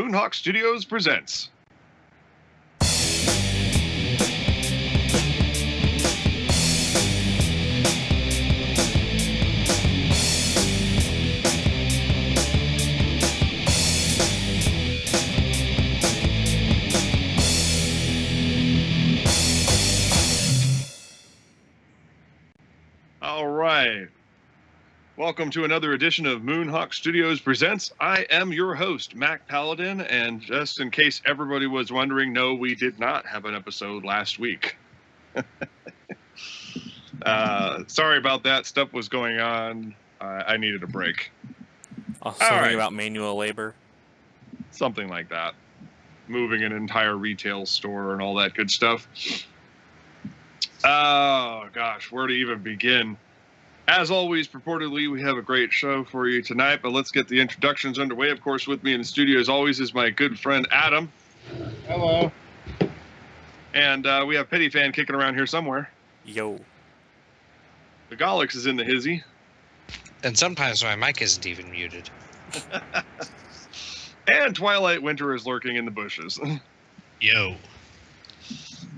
Moonhawk Studios presents. All right. Welcome to another edition of Moonhawk Studios Presents. I am your host, Mac Paladin, and just in case everybody was wondering, no, we did not have an episode last week. Sorry about that. Stuff was going on. I needed a break. Something about manual labor? Something like that. Moving an entire retail store and all that good stuff. Oh, gosh, where to even begin? As always, purportedly, we have a great show for you tonight, but let's get the introductions underway. Of course, with me in the studio, as always, is my good friend, Adam. Hello. And we have Petty Fan kicking around here somewhere. Yo. The Golix is in the hizzy. And sometimes my mic isn't even muted. And Twilight Winter is lurking in the bushes. Yo.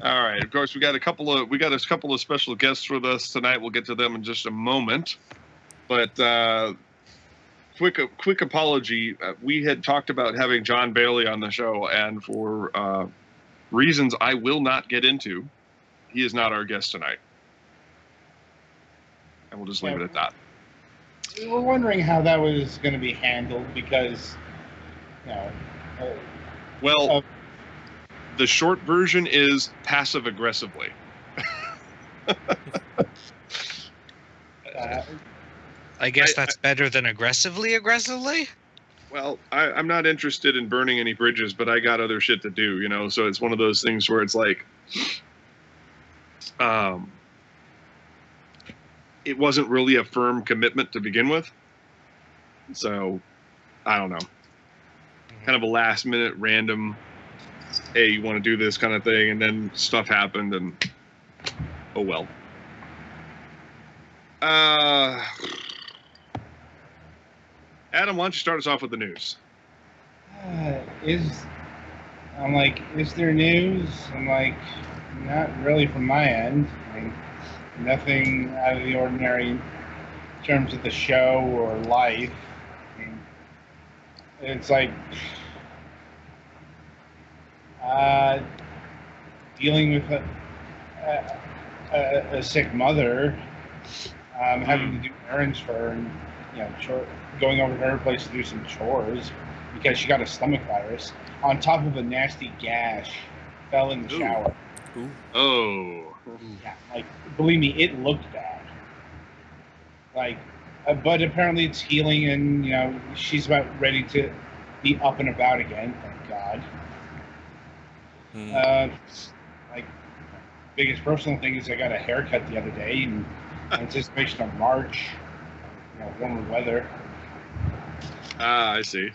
All right. Of course, we got a couple of special guests with us tonight. We'll get to them in just a moment. But quick apology. We had talked about having John Bailey on the show, and for reasons I will not get into, he is not our guest tonight. And we'll just leave it at that. We were wondering how that was going to be handled because, the short version is passive aggressively. I guess that's better than aggressively? Well, I'm not interested in burning any bridges, but I got other shit to do, so it's one of those things where it's like, it wasn't really a firm commitment to begin with. So, I don't know. Kind of a last minute random, hey, you want to do this kind of thing, and then stuff happened, and oh well. Adam, why don't you start us off with the news? Is there news? I'm like, not really from my end. Nothing out of the ordinary in terms of the show or life. It's like dealing with a sick mother, having to do errands for her, and going over to her place to do some chores because she got a stomach virus on top of a nasty gash, fell in the shower. Ooh. Oh. Yeah, believe me, it looked bad. But apparently it's healing, and she's about ready to be up and about again. Thank God. Biggest personal thing is I got a haircut the other day in anticipation of March, warmer weather. I see.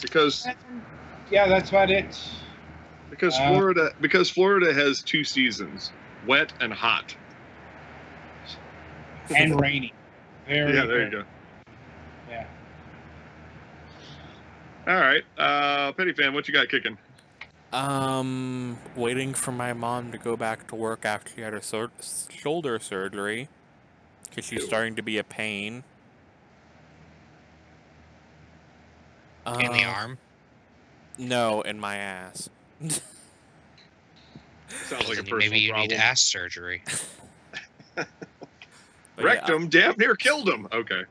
Because that's about it. Because Florida has two seasons, wet and hot. And rainy. Very there good. you go. Yeah. All right. Petty Fan, what you got kicking? Waiting for my mom to go back to work after she had her shoulder surgery, because she's starting to be a pain. In the arm? No, in my ass. Sounds like a personal Maybe you problem. need ass surgery. Wrecked him, damn near killed him. Okay.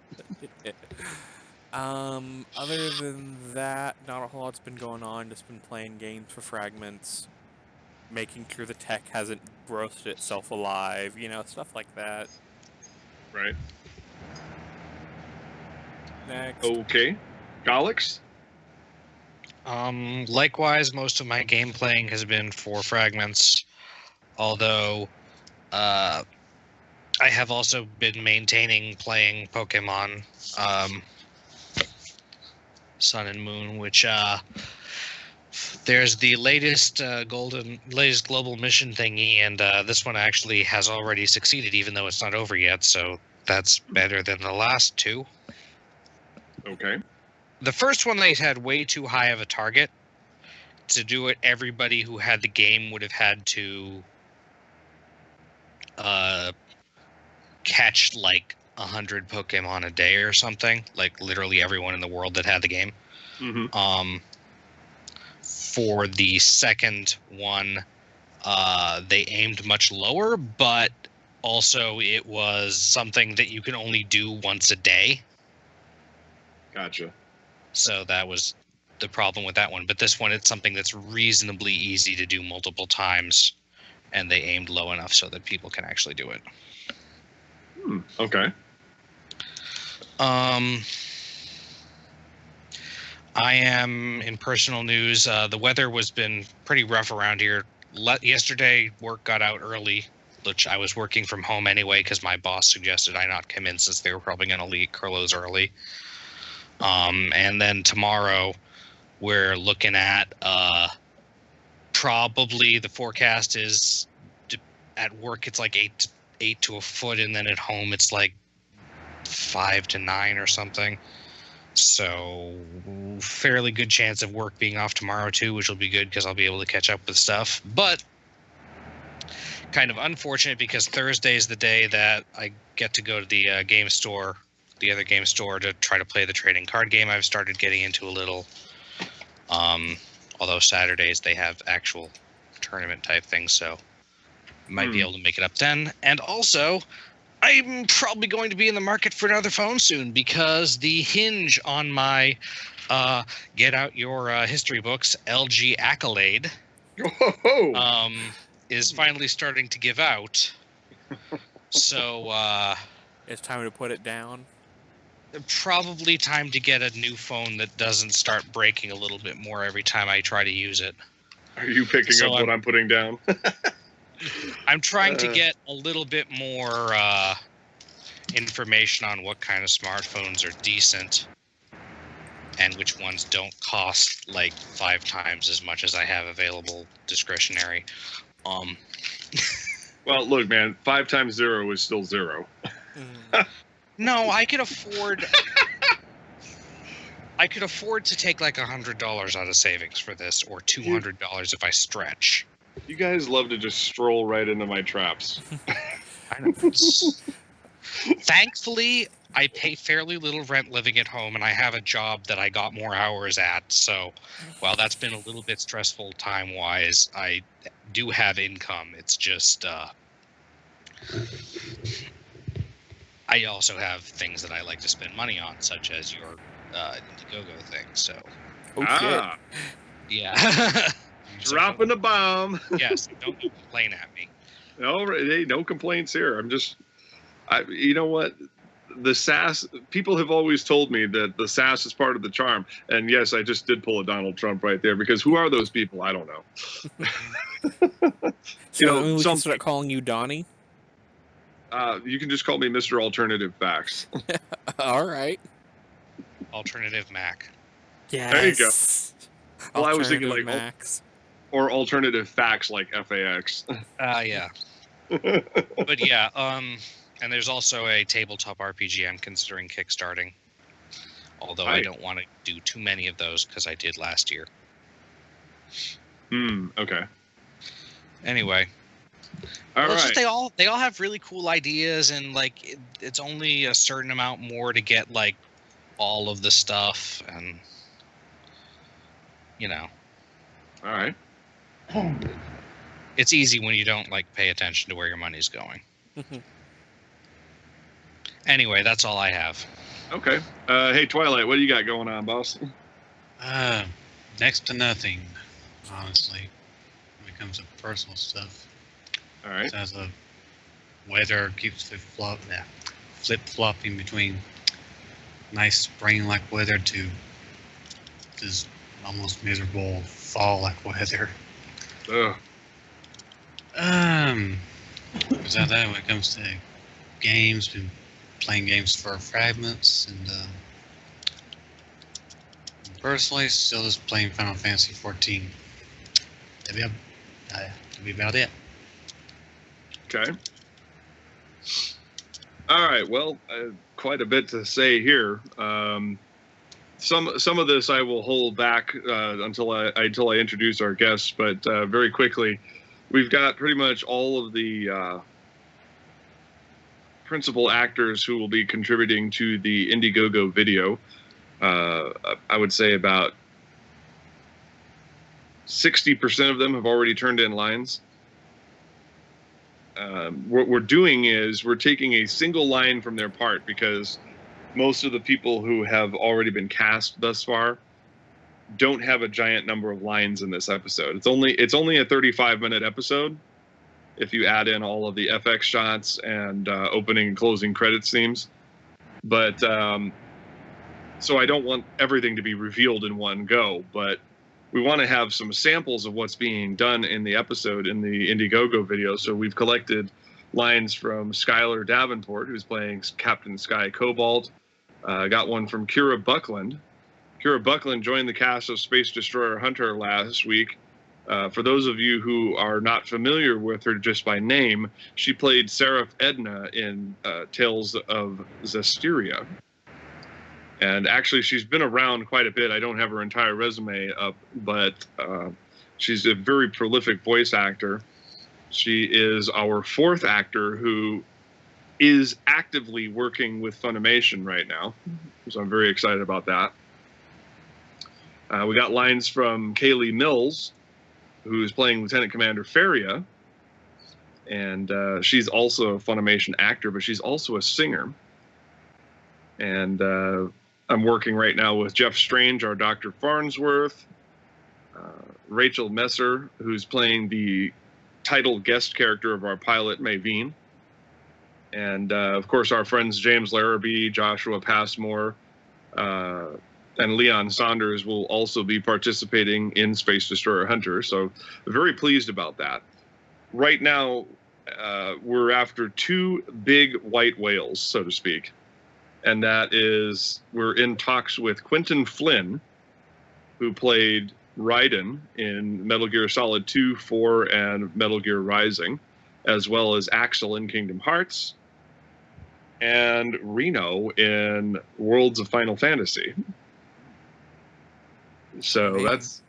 Other than that, not a whole lot's been going on. Just been playing games for fragments, making sure the tech hasn't roasted itself alive, stuff like that. Right. Next. Okay. Golix? Likewise, most of my game playing has been for fragments, although I have also been maintaining playing Pokemon Sun and Moon, which there's the latest global mission thingy, and this one actually has already succeeded, even though it's not over yet. So that's better than the last two. Okay. The first one, they had way too high of a target. To do it, everybody who had the game would have had to catch like 100 Pokemon a day or something. Like literally everyone in the world that had the game. Mm-hmm. For the second one, they aimed much lower, but also it was something that you can only do once a day. Gotcha. So that was the problem with that one. But this one, it's something that's reasonably easy to do multiple times, and they aimed low enough so that people can actually do it. Okay. I am in personal news. The weather was been pretty rough around here. Yesterday, work got out early, which I was working from home anyway because my boss suggested I not come in since they were probably going to close early. And then tomorrow, we're looking at probably the forecast is at work it's like 8 to a foot, and then at home it's like 5 to 9 or something. So fairly good chance of work being off tomorrow too, which will be good because I'll be able to catch up with stuff. But kind of unfortunate because Thursday is the day that I get to go to the game store, the other game store, to try to play the trading card game I've started getting into a little. Although Saturdays they have actual tournament type things, so might be able to make it up then. And also, I'm probably going to be in the market for another phone soon because the hinge on my get out your history books LG Accolade is finally starting to give out. So it's time to put it down. Probably time to get a new phone that doesn't start breaking a little bit more every time I try to use it. Are you picking up what I'm putting down? I'm trying to get a little bit more information on what kind of smartphones are decent and which ones don't cost like 5 times as much as I have available discretionary. Well, look, man, 5 times 0 is still 0. No, I could afford. I could afford to take like $100 out of savings for this, or $200 if I stretch. You guys love to just stroll right into my traps. I know. Thankfully, I pay fairly little rent living at home, and I have a job that I got more hours at. So, while that's been a little bit stressful time-wise, I do have income. It's just, I also have things that I like to spend money on, such as your Indiegogo thing. So, Shit. yeah. Dropping the bomb. Yes, don't complain at me. No, hey, no complaints here. You know what? The sass, people have always told me that the sass is part of the charm. And yes, I just did pull a Donald Trump right there, because who are those people? I don't know. So we can start calling you Donnie? You can just call me Mr. Alternative Facts. All right. Alternative Mac. Yes. There you go. Well, I was thinking like Max. Or alternative facts like FAX. Yeah. But yeah, and there's also a tabletop RPG I'm considering kickstarting. Although I don't want to do too many of those because I did last year. Okay. Anyway. All right. Just they all have really cool ideas, and like it's only a certain amount more to get like all of the stuff, and you know. All right. It's easy when you don't like pay attention to where your money's going. Anyway, that's all I have. Okay. Hey, Twilight, what do you got going on, boss? Next to nothing, honestly, when it comes to personal stuff. All right. As the weather keeps flip-flopping between nice spring-like weather to this almost miserable fall-like weather. Ugh. Besides that, when it comes to games, been playing games for Fragments, and personally, still just playing Final Fantasy 14. That'll be about it. Okay. All right. Well, quite a bit to say here. some of this I will hold back until I introduce our guests. But very quickly, we've got pretty much all of the principal actors who will be contributing to the Indiegogo video. I would say about 60% of them have already turned in lines. What we're doing is we're taking a single line from their part, because most of the people who have already been cast thus far don't have a giant number of lines in this episode. It's only a 35-minute episode if you add in all of the FX shots and opening and closing credits themes. But so I don't want everything to be revealed in one go, but we want to have some samples of what's being done in the episode in the Indiegogo video. So we've collected lines from Skylar Davenport, who's playing Captain Sky Cobalt. Got one from Kira Buckland. Kira Buckland joined the cast of Space Destroyer Hunter last week. For those of you who are not familiar with her just by name, she played Seraph Edna in Tales of Zestiria. And actually, she's been around quite a bit. I don't have her entire resume up, but she's a very prolific voice actor. She is our fourth actor who is actively working with Funimation right now. So I'm very excited about that. We got lines from Kaylee Mills, who's playing Lieutenant Commander Feria. And she's also a Funimation actor, but she's also a singer. And I'm working right now with Jeff Strange, our Dr. Farnsworth, Rachel Messer, who's playing the title guest character of our pilot, Maveen, and of course our friends James Larrabee, Joshua Passmore, and Leon Saunders will also be participating in Space Destroyer Hunter. So very pleased about that. Right now, we're after two big white whales, so to speak. And that is, we're in talks with Quentin Flynn, who played Raiden in Metal Gear Solid 2, 4, and Metal Gear Rising, as well as Axel in Kingdom Hearts, and Reno in Worlds of Final Fantasy. So that's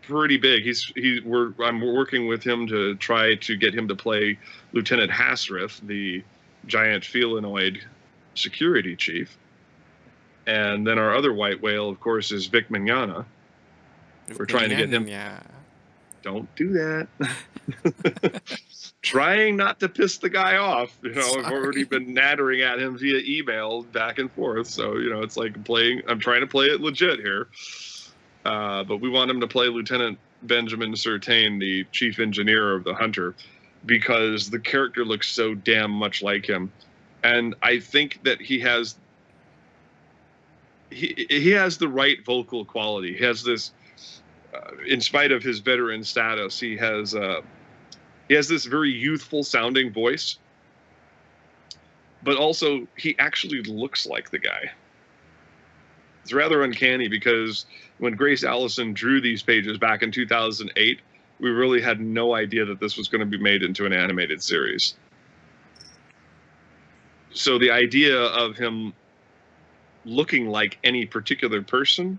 pretty big. I'm working with him to try to get him to play Lieutenant Hasrith, the giant felinoid security chief. And then our other white whale, of course, is Vic Mignogna. We're trying to get him. Don't do that. Trying not to piss the guy off. I've already been nattering at him via email back and forth. So, it's like I'm trying to play it legit here. But we want him to play Lieutenant Benjamin Certain, the chief engineer of the Hunter, because the character looks so damn much like him. And I think that he has the right vocal quality. He has this, in spite of his veteran status, he has this very youthful sounding voice. But also, he actually looks like the guy. It's rather uncanny, because when Grace Allison drew these pages back in 2008, we really had no idea that this was going to be made into an animated series. So the idea of him looking like any particular person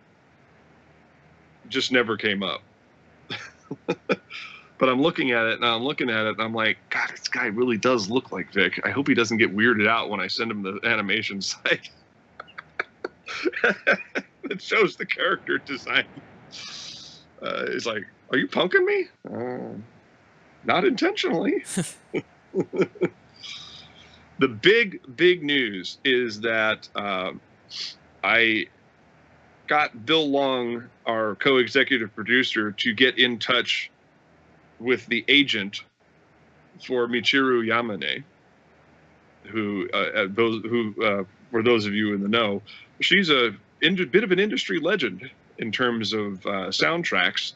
just never came up. But I'm looking at it, and I'm like, God, this guy really does look like Vic. I hope he doesn't get weirded out when I send him the animation site. It shows the character design. He's like, are you punking me? Not intentionally. The big news is that I got Bill Long, our co-executive producer, to get in touch with the agent for Michiru Yamane, who for those of you in the know, she's a bit of an industry legend in terms of soundtracks,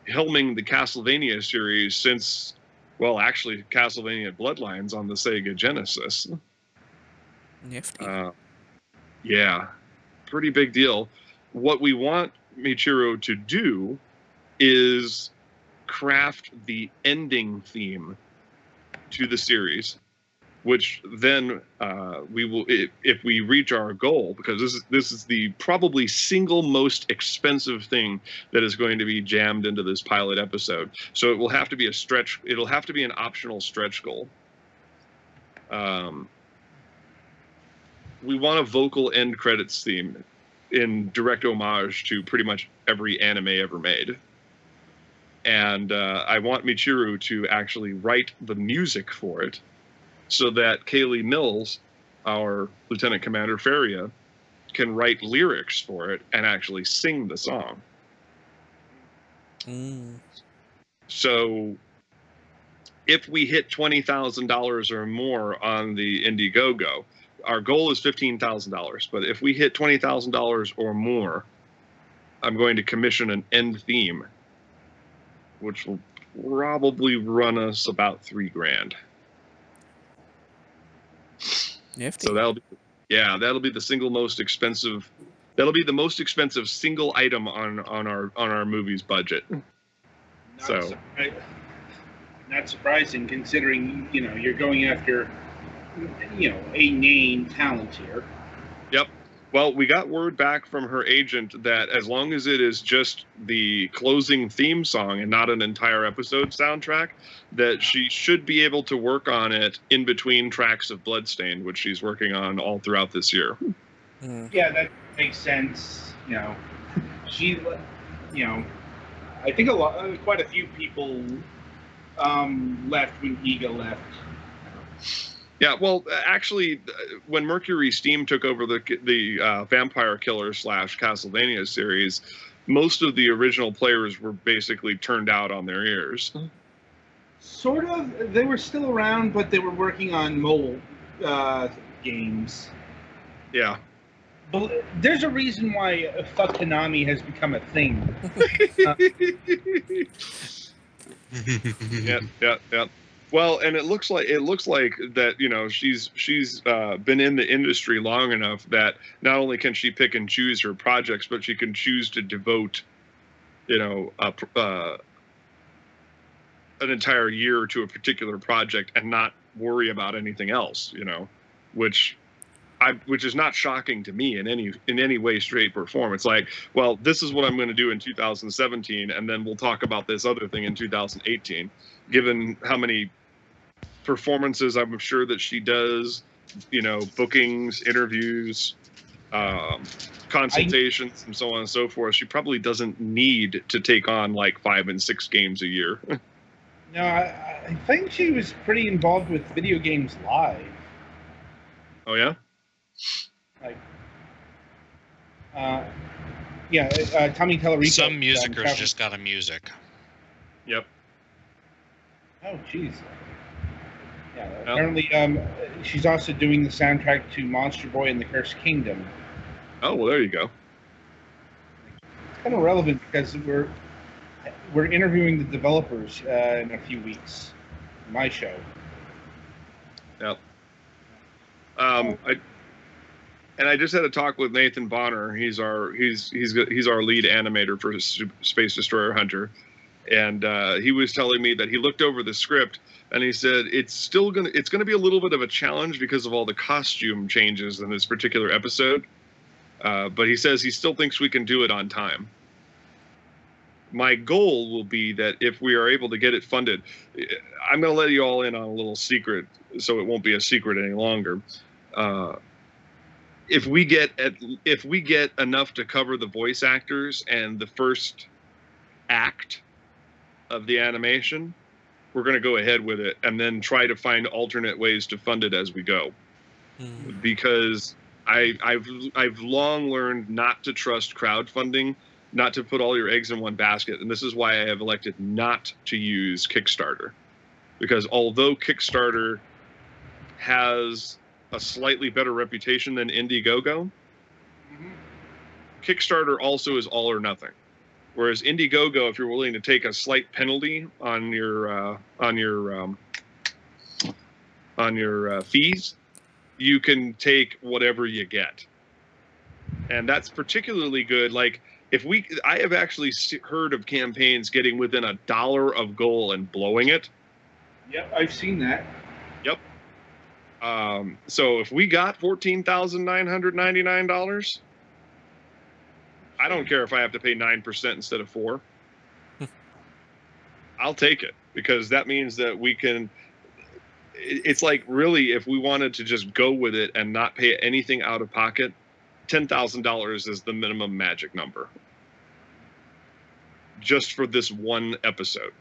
helming the Castlevania series since, well, actually Castlevania Bloodlines on the Sega Genesis. Nifty. Yeah, pretty big deal. What we want Michiru to do is craft the ending theme to the series, which then we will, if we reach our goal, because this is the probably single most expensive thing that is going to be jammed into this pilot episode. So it will have to be a stretch. It'll have to be an optional stretch goal. We want a vocal end credits theme in direct homage to pretty much every anime ever made. And I want Michiru to actually write the music for it so that Kaylee Mills, our Lieutenant Commander Faria, can write lyrics for it and actually sing the song. So if we hit $20,000 or more on the Indiegogo, our goal is $15,000. But if we hit $20,000 or more, I'm going to commission an end theme, which will probably run us about $3,000. Nifty. So that'll be the single most expensive. That'll be the most expensive single item on our movie's budget. Not surprising, considering you're going after a name talent here. Yep. Well, we got word back from her agent that as long as it is just the closing theme song and not an entire episode soundtrack, that she should be able to work on it in between tracks of Bloodstained, which she's working on all throughout this year. Yeah, that makes sense. She, I think quite a few people left when Ega left. Yeah, well, actually, when Mercury Steam took over the Vampire Killer / Castlevania series, most of the original players were basically turned out on their ears. Sort of. They were still around, but they were working on mobile games. Yeah. But there's a reason why Fuck Konami has become a thing. Yeah. Well, and it looks like that she's been in the industry long enough that not only can she pick and choose her projects, but she can choose to devote an entire year to a particular project and not worry about anything else. Which is not shocking to me in any way, shape, or form. It's like, well, this is what I'm going to do in 2017, and then we'll talk about this other thing in 2018. Given how many performances I'm sure that she does, bookings, interviews, consultations, and so on and so forth, she probably doesn't need to take on like 5 and 6 games a year. No, I think she was pretty involved with Video Games Live. Oh yeah? Tommy Tellerico. Some musicers just got a music. Yep. Oh, jeez. Yeah, apparently she's also doing the soundtrack to Monster Boy and the Cursed Kingdom. Oh, well, there you go. It's kind of relevant because we're interviewing the developers in a few weeks. My show. Yep. I just had a talk with Nathan Bonner. He's our lead animator for Space Destroyer Hunter, and he was telling me that he looked over the script and he said it's gonna be a little bit of a challenge because of all the costume changes in this particular episode, but he says he still thinks we can do it on time. My goal will be that if we are able to get it funded, I'm going to let you all in on a little secret, so it won't be a secret any longer. If we get enough to cover the voice actors and the first act of the animation, we're going to go ahead with it and then try to find alternate ways to fund it as we go. Because I've long learned not to trust crowdfunding, not to put all your eggs in one basket. And this is why I have elected not to use Kickstarter. Because although Kickstarter has a slightly better reputation than Indiegogo, Kickstarter also is all or nothing. Whereas Indiegogo, if you're willing to take a slight penalty on your fees, you can take whatever you get. And that's particularly good. Like, I have actually heard of campaigns getting within $1 of goal and blowing it. Yep, I've seen that. Yep. So if we got $14,999, I don't care if I have to pay 9% instead of 4%. I'll take it, because that means that we can. It's like, really, if we wanted to just go with it and not pay anything out of pocket, $10,000 is the minimum magic number, just for this one episode.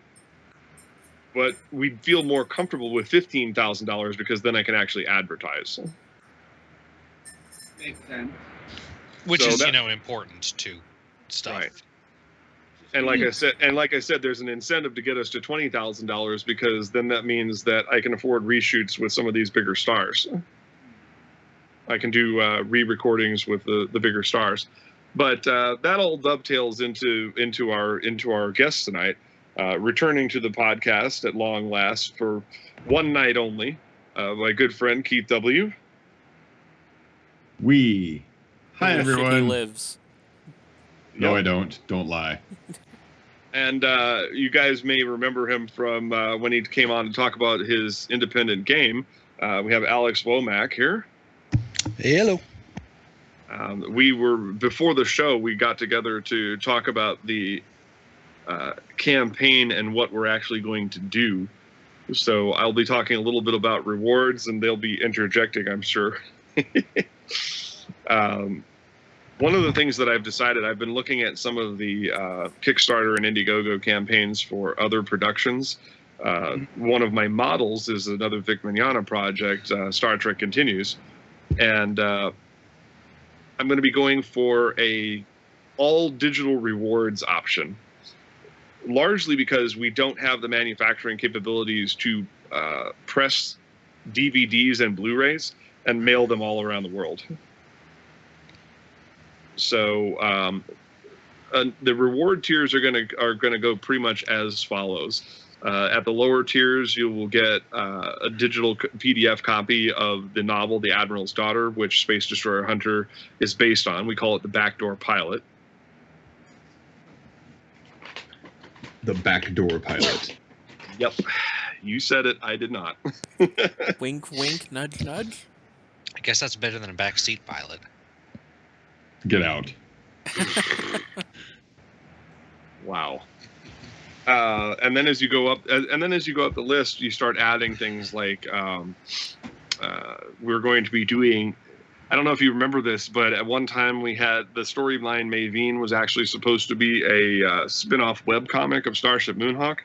But we'd feel more comfortable with $15,000, because then I can actually advertise. Makes sense. Which So is, that- important to stuff. Right. And like I said, there's an incentive to get us to $20,000, because then that means that I can afford reshoots with some of these bigger stars. I can do re-recordings with the bigger stars. But that all dovetails into our guest tonight, returning to the podcast at long last for one night only. My good friend Keith W. Hi, Where the shit He everyone. lives. No, Yep. I don't. Don't lie. And you guys may remember him from when he came on to talk about his independent game. We have Alex Womack here. Hello. Before the show, we got together to talk about the campaign and what we're actually going to do. So I'll be talking a little bit about rewards, and they'll be interjecting, I'm sure. One of the things that I've decided, I've been looking at some of the Kickstarter and Indiegogo campaigns for other productions. One of my models is another Vic Mignogna project, Star Trek Continues. And I'm going to be going for a all digital rewards option, largely because we don't have the manufacturing capabilities to press DVDs and Blu-rays and mail them all around the world. So the reward tiers are going to go pretty much as follows. At the lower tiers, you will get a digital PDF copy of the novel The Admiral's Daughter, which Space Destroyer Hunter is based on. We call it the Backdoor Pilot. The backdoor pilot. Yep, you said it. I did not. Wink, wink, nudge, nudge. I guess that's better than a backseat pilot. Get out. Wow. And then as you go up, the list, you start adding things like we're going to be doing. I don't know if you remember this, but at one time we had the storyline. Maveen was actually supposed to be a spin-off webcomic of Starship Moonhawk.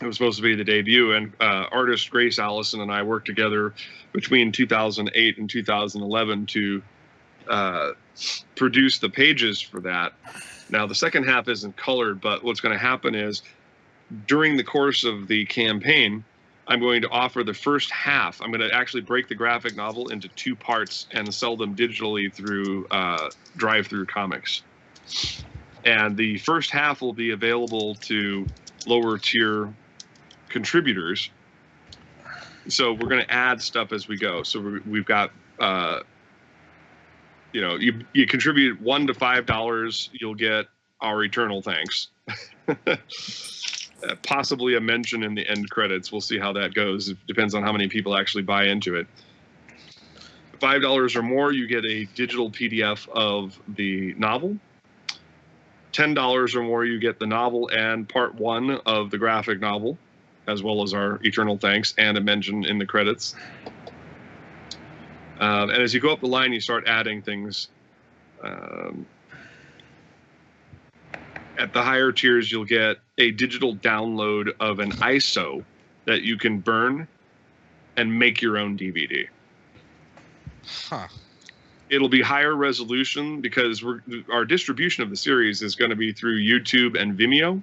It was supposed to be the debut, and artist Grace Allison and I worked together between 2008 and 2011 to produce the pages for that. Now, the second half isn't colored, but what's going to happen is during the course of the campaign, I'm going to offer the first half. I'm going to actually break the graphic novel into 2 parts and sell them digitally through Drive-Thru Comics. And the first half will be available to lower tier contributors. So we're going to add stuff as we go. So we've got you contribute $1 to $5, you'll get our eternal thanks. Possibly a mention in the end credits. We'll see how that goes. It depends on how many people actually buy into it. $5 or more, you get a digital PDF of the novel. $10 or more, you get the novel and part 1 of the graphic novel, as well as our eternal thanks and a mention in the credits. And as you go up the line, you start adding things. At the higher tiers, you'll get a digital download of an ISO that you can burn and make your own DVD. Huh. It'll be higher resolution because our distribution of the series is going to be through YouTube and Vimeo.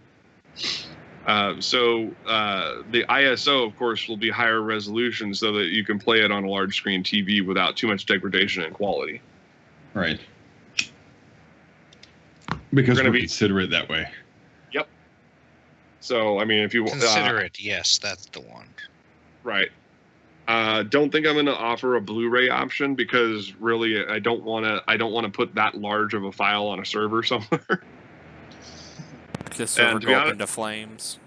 So the ISO, of course, will be higher resolution so that you can play it on a large screen TV without too much degradation in quality. Right. Because gonna we're be- considerate that way. Yep. So, I mean, if you Consider it. Yes, that's the one. right. Don't think I'm going to offer a Blu-ray option because really I don't want to put that large of a file on a server somewhere. The server And to be go up honest- into flames.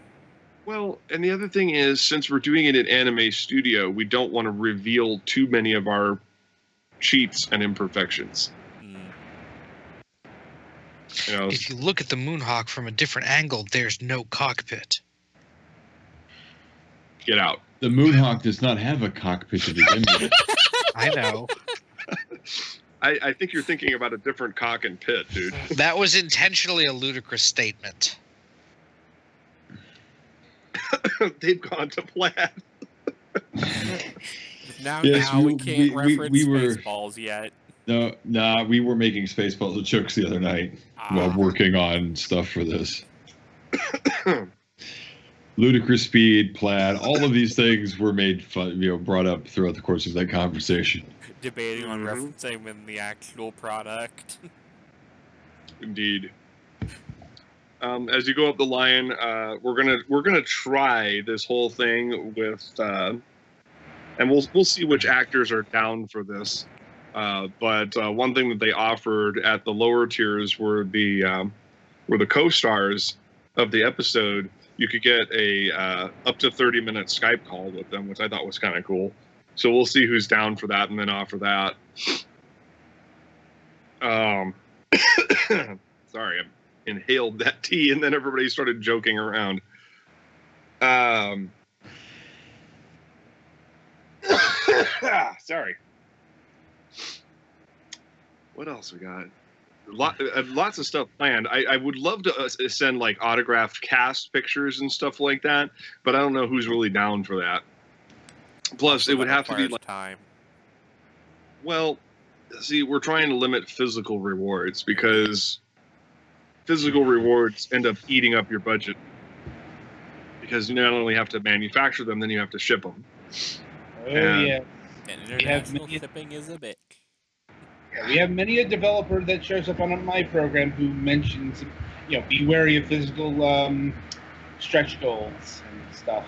Well, and the other thing is, since we're doing it at Anime Studio, we don't want to reveal too many of our cheats and imperfections. You know, If you look at the Moonhawk from a different angle, there's no cockpit. get out. The Moonhawk does not have a cockpit to begin with. I know. I think you're thinking about a different cock and pit, dude. That was intentionally a ludicrous statement. They've gone to plaid. Now Yes, we can't reference we were- Spaceballs yet. No, nah, we were making Spaceballs jokes the other night while working on stuff for this. Ludicrous speed, plaid, all of these things were made fun, brought up throughout the course of that conversation. Debating on referencing in the actual product. Indeed. As you go up the line, we're gonna try this whole thing with, and we'll see which actors are down for this. But one thing that they offered at the lower tiers were the co-stars of the episode. You could get a up to 30-minute Skype call with them, which I thought was kind of cool. So we'll see who's down for that, and then offer that. Sorry, I inhaled that tea, and then everybody started joking around. Sorry. What else we got? Lots of stuff planned. I would love to send like autographed cast pictures and stuff like that, but I don't know who's really down for that. Plus, Also, it would that have to be requires like, time. well, see, we're trying to limit physical rewards because physical rewards end up eating up your budget because you not only have to manufacture them, then you have to ship them. Oh, And- yeah. And We have international many- shipping is a bitch. We have many a developer that shows up on my program who mentions, be wary of physical stretch goals and stuff.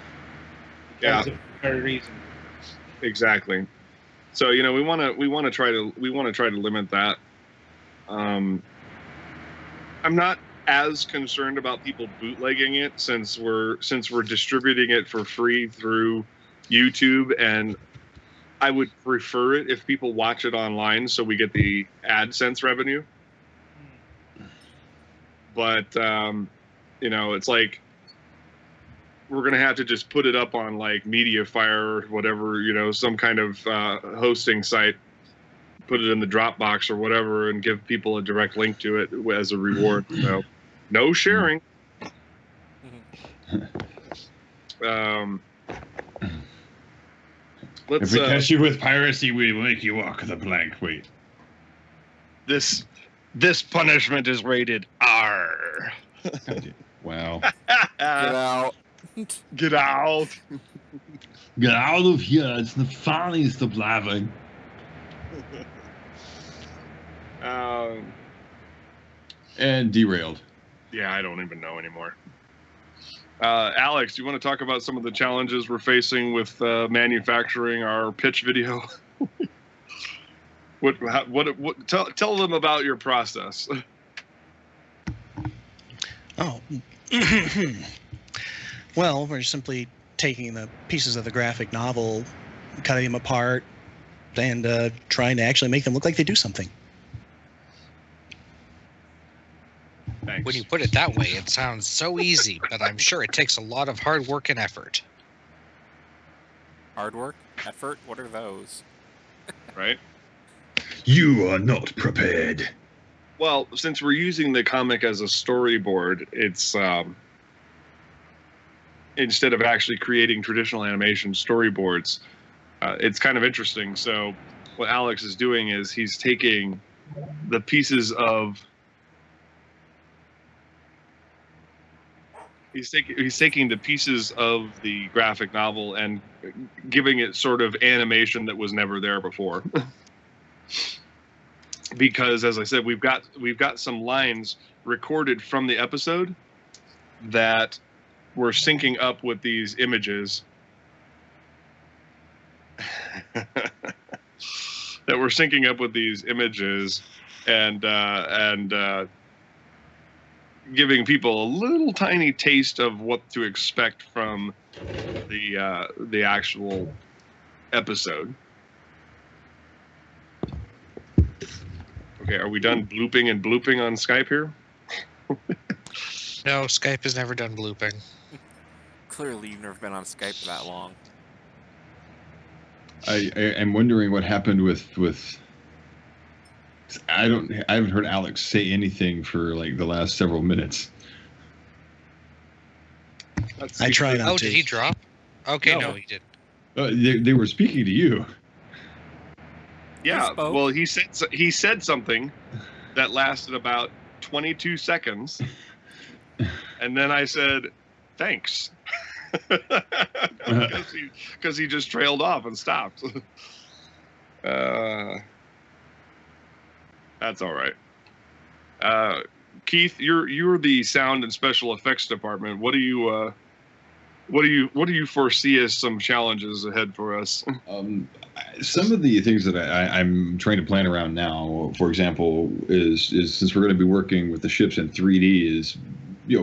Because of the very reason. Exactly. So we want to try to limit that. I'm not as concerned about people bootlegging it since we're distributing it for free through YouTube, and I would prefer it if people watch it online so we get the AdSense revenue. But it's like we're gonna have to just put it up on like Mediafire or whatever, some kind of hosting site, put it in the Dropbox or whatever, and give people a direct link to it as a reward. So, no sharing. If we catch you with piracy, we will make you walk the plank. Wait. This punishment is rated R. Wow. Get out. Get out. Get out of here. It's the funniest of laughing. And derailed. Yeah, I don't even know anymore. Alex, do you want to talk about some of the challenges we're facing with manufacturing our pitch video? Tell them about your process. Oh. Well, we're simply taking the pieces of the graphic novel, cutting them apart, and trying to actually make them look like they do something. Thanks. When you put it that way, it sounds so easy, but I'm sure it takes a lot of hard work and effort. Hard work? Effort? What are those? Right? You are not prepared. Well, since we're using the comic as a storyboard, it's instead of actually creating traditional animation storyboards, it's kind of interesting. So what Alex is doing is he's taking the pieces of He's taking the pieces of the graphic novel and giving it sort of animation that was never there before. Because, as I said, we've got some lines recorded from the episode that we're syncing up with these images. giving people a little tiny taste of what to expect from the actual episode. Okay, are we done blooping and blooping on Skype here? No, Skype has never done blooping. Clearly, you've never been on Skype that long. I am wondering what happened with. I haven't heard Alex say anything for like the last several minutes. I try not Oh, to. did he drop? Okay, No. no, he didn't. They were speaking to you. Yeah, spoke. well, he said something that lasted about 22 seconds, and then I said, "Thanks," because he just trailed off and stopped. That's all right. Keith, you're the sound and special effects department. What do you foresee as some challenges ahead for us? Some of the things that I'm trying to plan around now, for example, is since we're going to be working with the ships in 3D, is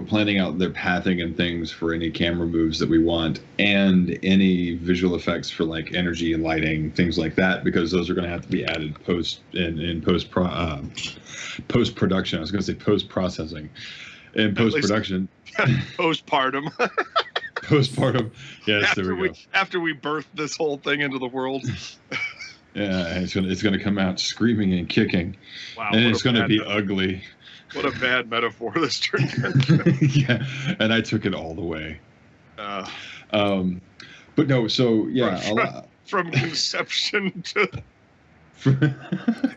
planning out their pathing and things for any camera moves that we want, and any visual effects for like energy and lighting, things like that, because those are going to have to be added post production. I was going to say post processing, and post production. Postpartum. Postpartum. Yes, there we go. After we birth this whole thing into the world. Yeah, it's gonna come out screaming and kicking. Wow. And it's gonna be ugly. What a bad metaphor this turned into. Yeah, and I took it all the way. But no, so yeah, from conception to.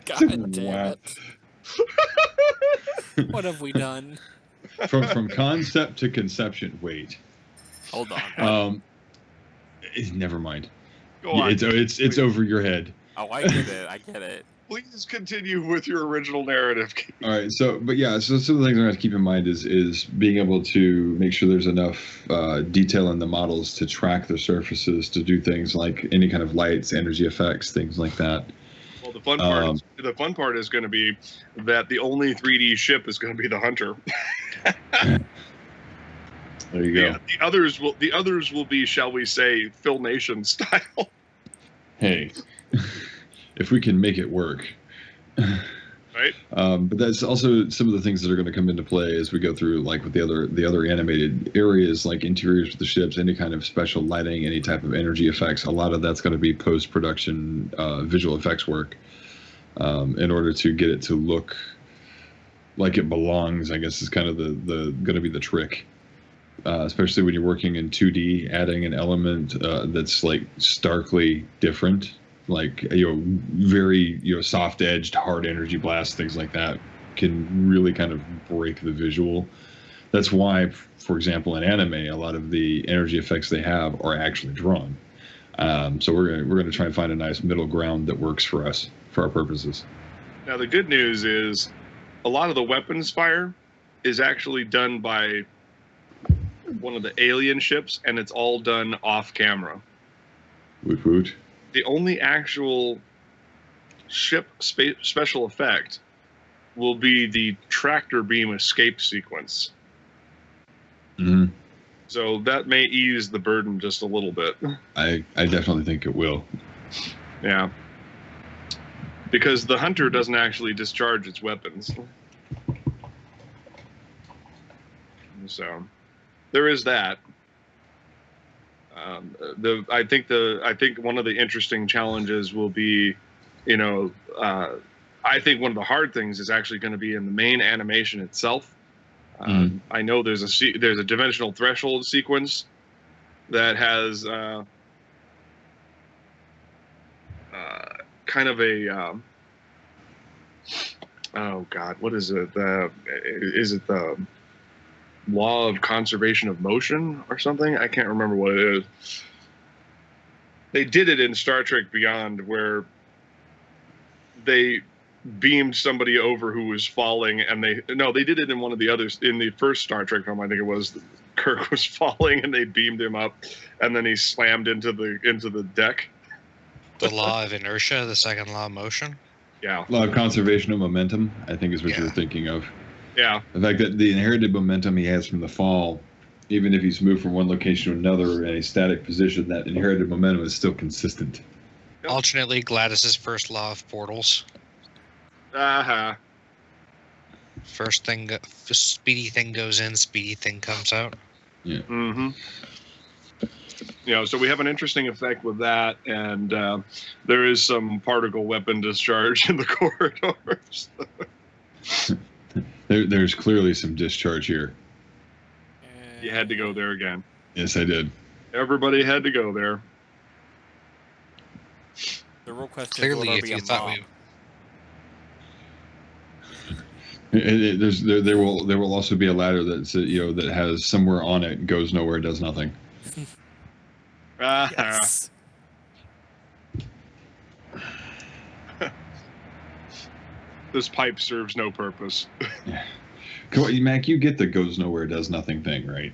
God damn it! What have we done? From concept to conception. Wait. Hold on. Never mind. Go on. It's over your head. Oh, I get it. I get it. Please continue with your original narrative. All right. So some of the things I'm going to have to keep in mind is being able to make sure there's enough detail in the models to track their surfaces, to do things like any kind of lights, energy effects, things like that. Well, the fun part is going to be that the only 3D ship is going to be the Hunter. There you go. Yeah, the others will be, shall we say, Filmation style. Hey, if we can make it work. Right. But that's also some of the things that are going to come into play as we go through, like with the other animated areas, like interiors of the ships, any kind of special lighting, any type of energy effects. A lot of that's going to be post-production visual effects work in order to get it to look like it belongs. I guess is kind of the going to be the trick. Especially when you're working in 2D, adding an element that's like starkly different, like very soft-edged, hard energy blasts, things like that, can really kind of break the visual. That's why, for example, in anime, a lot of the energy effects they have are actually drawn. So we're gonna try and find a nice middle ground that works for us, for our purposes. Now the good news is, a lot of the weapons fire is actually done by one of the alien ships, and it's all done off camera. Woot woot. The only actual ship special effect will be the tractor beam escape sequence. Mm-hmm. So that may ease the burden just a little bit. I definitely think it will. Yeah. Because the Hunter doesn't actually discharge its weapons. So there is that. I think one of the interesting challenges will be, I think one of the hard things is actually going to be in the main animation itself. I know there's a dimensional threshold sequence that has kind of a oh god, what is it? Is it the law of conservation of motion or something? I can't remember what it is. They did it in Star Trek Beyond, where they beamed somebody over who was falling, and they did it in one of the others. In the first Star Trek film, I think it was, Kirk was falling and they beamed him up, and then he slammed into the deck. The law of inertia, the second law of motion. Yeah. Law of conservation of momentum, I think, is what you're thinking of. Yeah. The fact that the inherited momentum he has from the fall, even if he's moved from one location to another in a static position, that inherited momentum is still consistent. Yep. Alternately, Gladys's first law of portals. Uh-huh. First thing, speedy thing goes in, speedy thing comes out. Mm-hmm. So we have an interesting effect with that, and there is some particle weapon discharge in the corridors. There's clearly some discharge here. You had to go there again. Yes, I did. Everybody had to go there. The real question Clearly, is, will if there you be a thought mob? There will also be a ladder that's that has somewhere on it, goes nowhere, does nothing. Yes. This pipe serves no purpose. Come on, Mac, you get the goes nowhere, does nothing thing, right?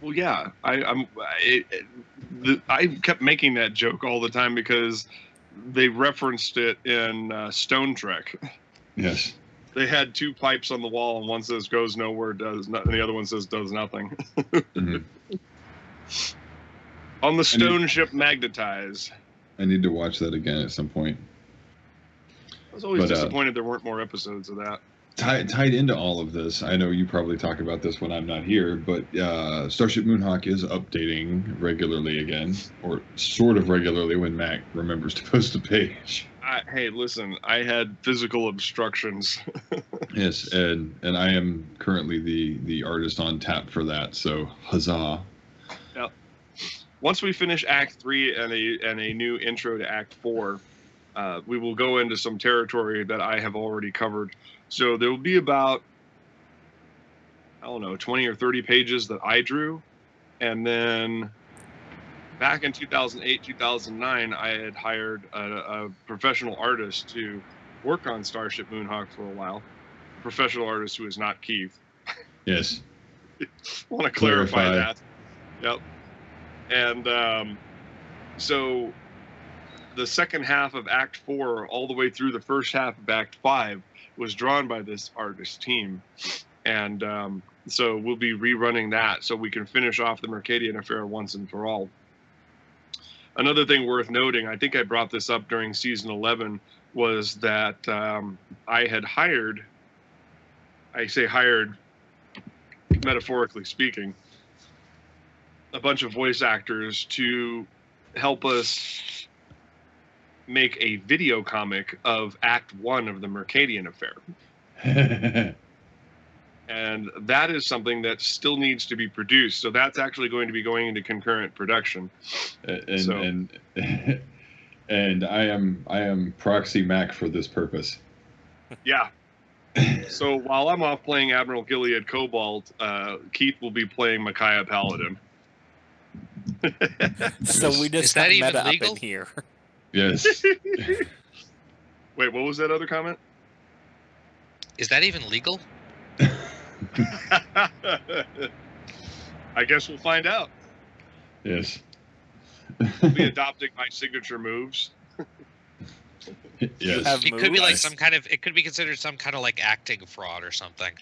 Well, yeah, I kept making that joke all the time because they referenced it in Stone Trek. Yes. They had two pipes on the wall, and one says "goes nowhere, does not," and the other one says "does nothing." Mm-hmm. On the stone ship Magnetize. I need to watch that again at some point. I was always disappointed there weren't more episodes of that. Tied into all of this, I know you probably talk about this when I'm not here, but Starship Moonhawk is updating regularly again, or sort of regularly when Mac remembers to post a page. Hey, listen, I had physical obstructions. Yes, and I am currently the artist on tap for that, so huzzah. Yep. Once we finish Act 3 and a new intro to Act 4, we will go into some territory that I have already covered. So there will be about, 20 or 30 pages that I drew. And then back in 2008, 2009, I had hired a professional artist to work on Starship Moonhawk for a while. A professional artist who is not Keith. Yes. I want to clarify that. Yep. And so the second half of Act 4 all the way through the first half of Act 5 was drawn by this artist team. And so we'll be rerunning that so we can finish off the Mercadian Affair once and for all. Another thing worth noting, I think I brought this up during Season 11, was that I had hired, I say hired metaphorically speaking, a bunch of voice actors to help us make a video comic of Act 1 of the Mercadian Affair. And that is something that still needs to be produced. So that's actually going to be going into concurrent production. And I am proxy Mac for this purpose. Yeah. So while I'm off playing Admiral Gilead Cobalt, Keith will be playing Micaiah Paladin. So we just Is that got even meta legal? up in here. Yes. Wait, what was that other comment? Is that even legal? I guess we'll find out. Yes. We'll be adopting my signature moves. Yes. Have It could be like moves. some kind of. It could be considered some kind of like acting fraud or something.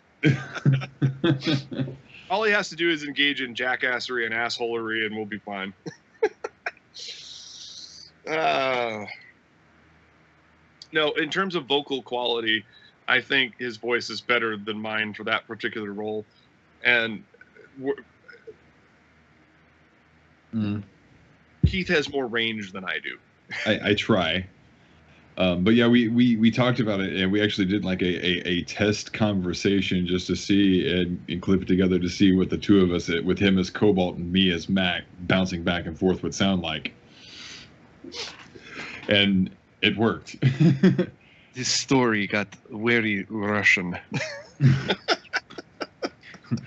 All he has to do is engage in jackassery and assholery, and we'll be fine. No, in terms of vocal quality, I think his voice is better than mine for that particular role. And Keith has more range than I do. I try. But yeah, we talked about it, and we actually did like a test conversation just to see and clip it together to see what the two of us, with him as Cobalt and me as Mac, bouncing back and forth would sound like. And it worked. This story got very Russian.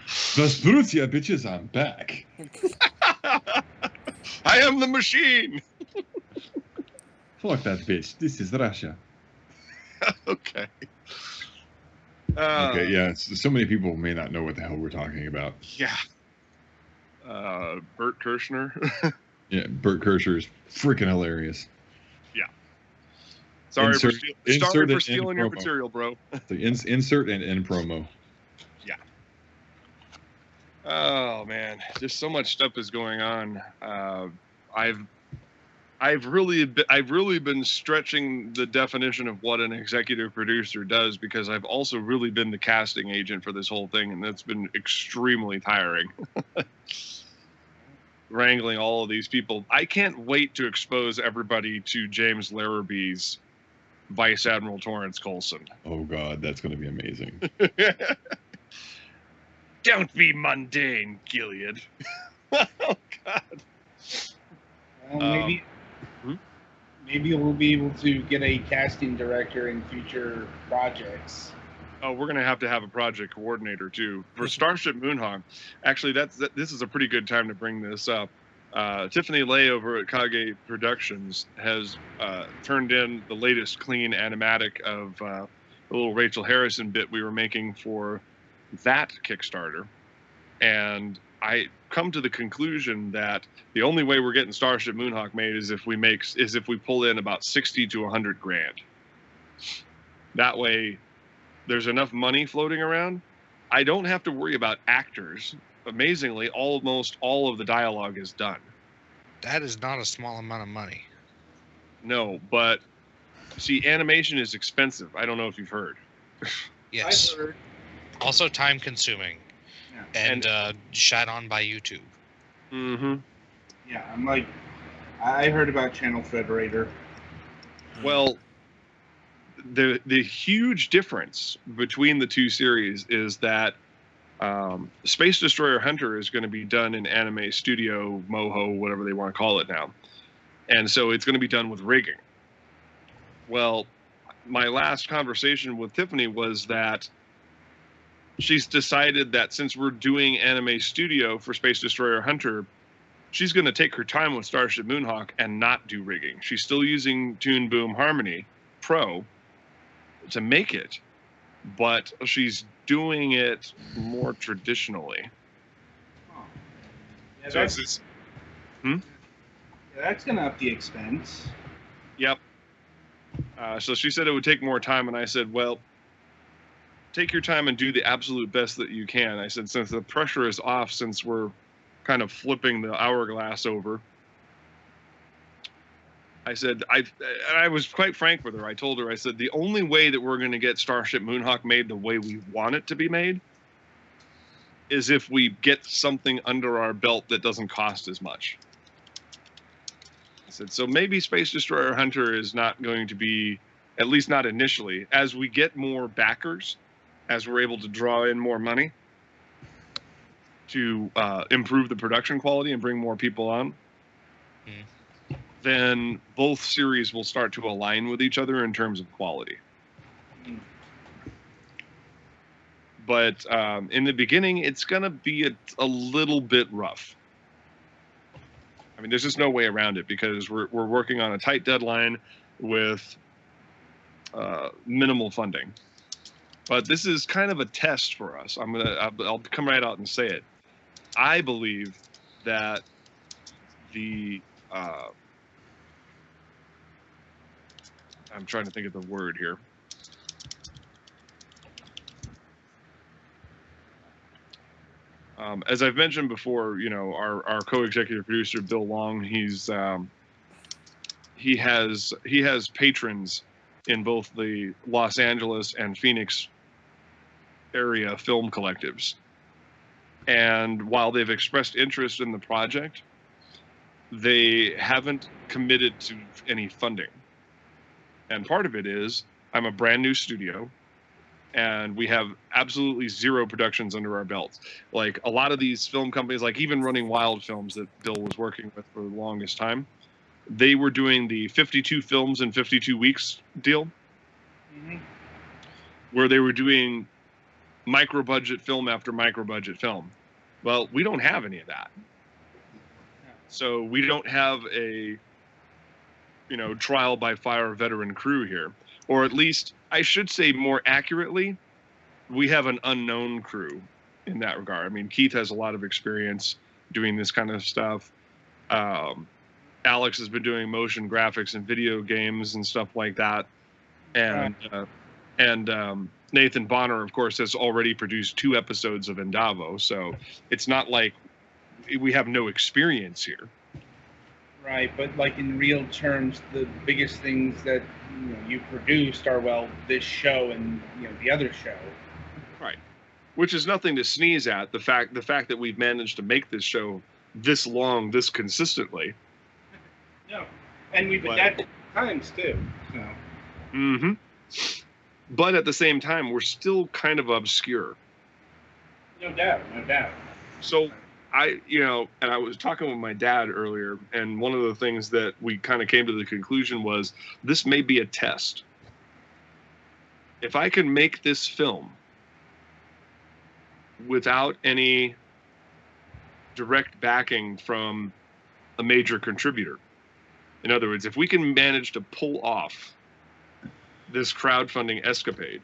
Vasprutia, bitches, I'm back. I am the machine. Fuck that bitch. This is Russia. Okay. Okay, yeah. So many people may not know what the hell we're talking about. Yeah. Bert Kirshner. Yeah, Bert Kirshner is freaking hilarious. Yeah. Sorry Insert for stealing an your end material, bro. So insert and end promo. Oh man, just so much stuff is going on. I've I've really been stretching the definition of what an executive producer does, because I've also really been the casting agent for this whole thing, and that's been extremely tiring. Wrangling all of these people. I can't wait to expose everybody to James Larrabee's Vice Admiral Torrance Coulson. Oh God, that's going to be amazing. Don't be mundane, Gilead. Oh God. Maybe maybe we'll be able to get a casting director in future projects. Oh, we're gonna have to have a project coordinator too for Starship Moonhawk. Actually, this is a pretty good time to bring this up. Tiffany Lay over at Kage Productions has turned in the latest clean animatic of the little Rachel Harrison bit we were making for that Kickstarter, and I come to the conclusion that the only way we're getting Starship Moonhawk made is if we pull in about 60 to 100 grand. That way, there's enough money floating around. I don't have to worry about actors. Amazingly, almost all of the dialogue is done. That is not a small amount of money. No, but see, animation is expensive. I don't know if you've heard. Yes. I've heard. Also time consuming. Yeah. And shot on by YouTube. Mm-hmm. Yeah, I heard about Channel Federator. Well, the huge difference between the two series is that Space Destroyer Hunter is going to be done in Anime Studio Moho, whatever they want to call it now, and so it's going to be done with rigging. Well, my last conversation with Tiffany was that she's decided that since we're doing Anime Studio for Space Destroyer Hunter, she's going to take her time with Starship Moonhawk and not do rigging. She's still using Toon Boom Harmony Pro to make it, but she's doing it more traditionally. Oh. Yeah, So that's, it's yeah, that's gonna up the expense. Yep. So she said it would take more time, and I said, well, take your time and do the absolute best that you can. I said, since the pressure is off, since we're kind of flipping the hourglass over, I said, I was quite frank with her. I told her, I said, the only way that we're going to get Starship Moonhawk made the way we want it to be made is if we get something under our belt that doesn't cost as much. I said, so maybe Space Destroyer Hunter is not going to be, at least not initially, as we get more backers, as we're able to draw in more money to improve the production quality and bring more people on. Then both series will start to align with each other in terms of quality. But in the beginning, it's going to be a little bit rough. I mean, there's just no way around it, because we're working on a tight deadline with minimal funding. But this is kind of a test for us. I'll come right out and say it. I believe that the I'm trying to think of the word here. As I've mentioned before, you know, our co-executive producer Bill Long, he has patrons in both the Los Angeles and Phoenix area film collectives, and while they've expressed interest in the project, they haven't committed to any funding. And part of it is I'm a brand new studio, and we have absolutely zero productions under our belts. Like a lot of these film companies, like even Running Wild Films that Bill was working with for the longest time, they were doing the 52 films in 52 weeks deal, where they were doing micro budget film after micro budget film. Well, we don't have any of that. So we don't have a, you know, trial by fire veteran crew here. Or at least, I should say more accurately, we have an unknown crew in that regard. I mean, Keith has a lot of experience doing this kind of stuff. Alex has been doing motion graphics and video games and stuff like that. And Nathan Bonner, of course, has already produced 2 episodes of Endavo, so it's not like we have no experience here. Right, but like in real terms, the biggest things that you produced are, well, this show and the other show. Right. Which is nothing to sneeze at. The fact that we've managed to make this show this long, this consistently. No, and we've adapted times too. So. Mm-hmm. But at the same time, we're still kind of obscure. No doubt, no doubt. So and I was talking with my dad earlier, and one of the things that we kind of came to the conclusion was this may be a test. If I can make this film without any direct backing from a major contributor, in other words, if we can manage to pull off this crowdfunding escapade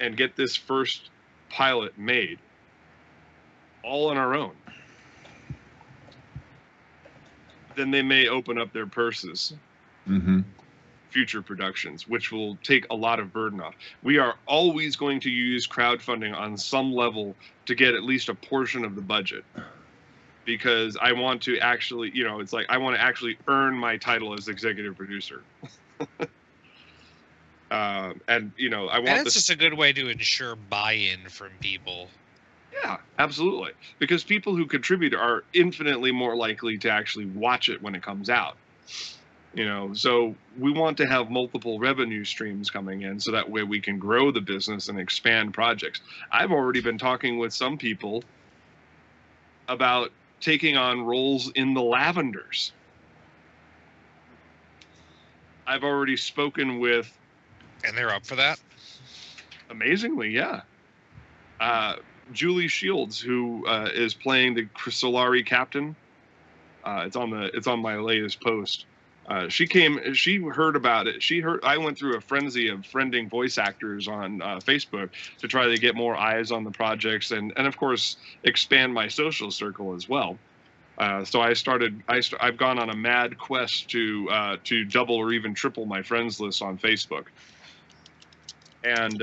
and get this first pilot made all on our own, then they may open up their purses. Mm-hmm. Future productions, which will take a lot of burden off. We are always going to use crowdfunding on some level to get at least a portion of the budget, because I want to actually, it's like I want to actually earn my title as executive producer. I want. And it's just a good way to ensure buy-in from people. Yeah, absolutely. Because people who contribute are infinitely more likely to actually watch it when it comes out. So we want to have multiple revenue streams coming in, so that way we can grow the business and expand projects. I've already been talking with some people about taking on roles in the Lavenders. I've already spoken with... And they're up for that? Amazingly, yeah. Julie Shields, who is playing the Solari captain. It's on my latest post. She heard about it. I went through a frenzy of friending voice actors on Facebook to try to get more eyes on the projects and of course expand my social circle as well. So I've gone on a mad quest to double or even triple my friends list on Facebook. And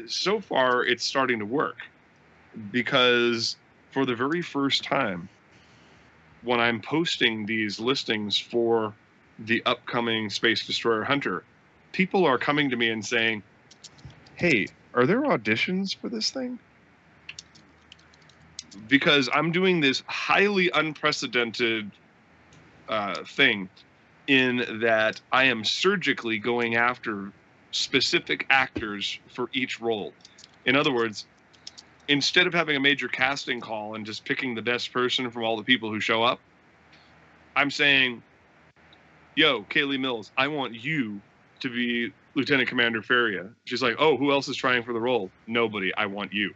so far it's starting to work, because for the very first time, when I'm posting these listings for the upcoming Space Destroyer Hunter, people are coming to me and saying, hey, are there auditions for this thing? Because I'm doing this highly unprecedented thing in that I am surgically going after specific actors for each role. In other words, instead of having a major casting call and just picking the best person from all the people who show up, I'm saying, yo, Kaylee Mills, I want you to be Lieutenant Commander Faria. She's like, oh, who else is trying for the role? Nobody. I want you.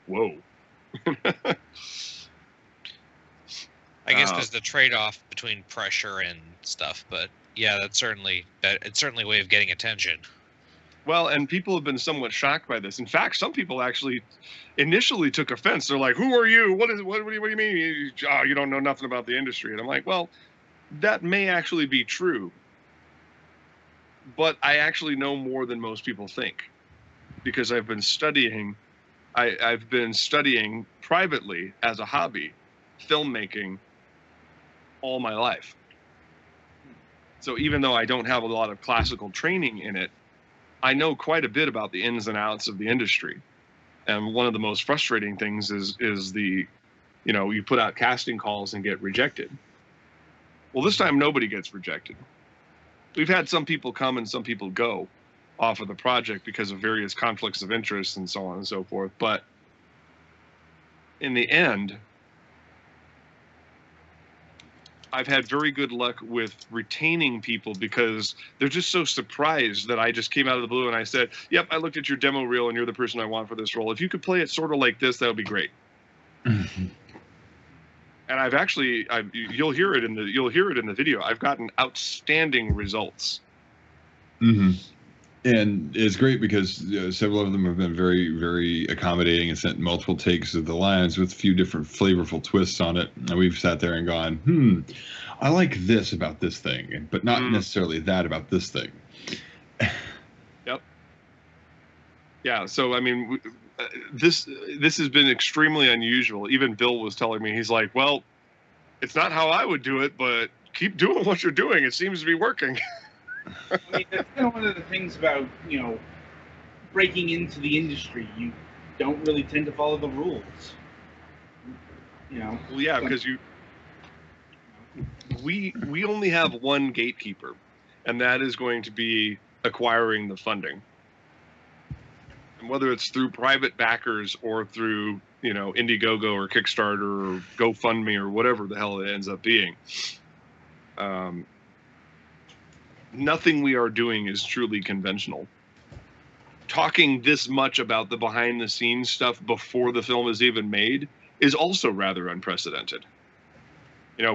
Whoa. I guess there's the trade-off between pressure and stuff, but yeah, it's certainly a way of getting attention. Well, and people have been somewhat shocked by this. In fact, some people actually initially took offense. They're like, who are you? What do you mean? You don't know nothing about the industry. And I'm like, well, that may actually be true, but I actually know more than most people think, because I've been studying. I've been studying privately as a hobby, filmmaking, all my life. So even though I don't have a lot of classical training in it, I know quite a bit about the ins and outs of the industry. And one of the most frustrating things is the, you put out casting calls and get rejected. Well, this time nobody gets rejected. We've had some people come and some people go off of the project because of various conflicts of interest and so on and so forth. But in the end, I've had very good luck with retaining people, because they're just so surprised that I just came out of the blue and I said, yep, I looked at your demo reel and you're the person I want for this role. If you could play it sort of like this, that would be great. And I've actually, you'll hear it in the video. I've gotten outstanding results. Mm-hmm. And it's great because several of them have been very, very accommodating and sent multiple takes of the lines with a few different flavorful twists on it. And we've sat there and gone, I like this about this thing, but not necessarily that about this thing. Yep. Yeah, so I mean, this has been extremely unusual. Even Bill was telling me, he's like, well, it's not how I would do it, but keep doing what you're doing. It seems to be working. I mean, that's kind of one of the things about, breaking into the industry. You don't really tend to follow the rules. Well, yeah, because we only have one gatekeeper, and that is going to be acquiring the funding. And whether it's through private backers or through, Indiegogo or Kickstarter or GoFundMe or whatever the hell it ends up being, nothing we are doing is truly conventional. Talking this much about the behind-the-scenes stuff before the film is even made is also rather unprecedented.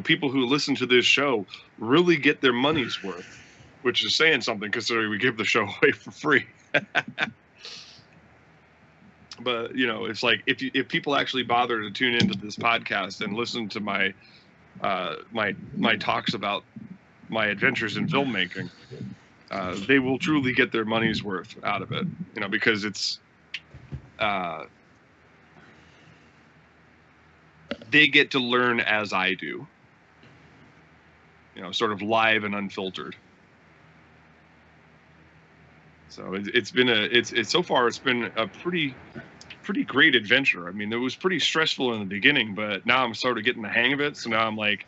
People who listen to this show really get their money's worth, which is saying something considering we give the show away for free. But, it's like if people actually bother to tune into this podcast and listen to my my talks about my adventures in filmmaking, they will truly get their money's worth out of it, because it's they get to learn as I do, sort of live and unfiltered. So so far it's been a pretty great adventure. I mean, it was pretty stressful in the beginning, but now I'm sort of getting the hang of it. So now I'm like,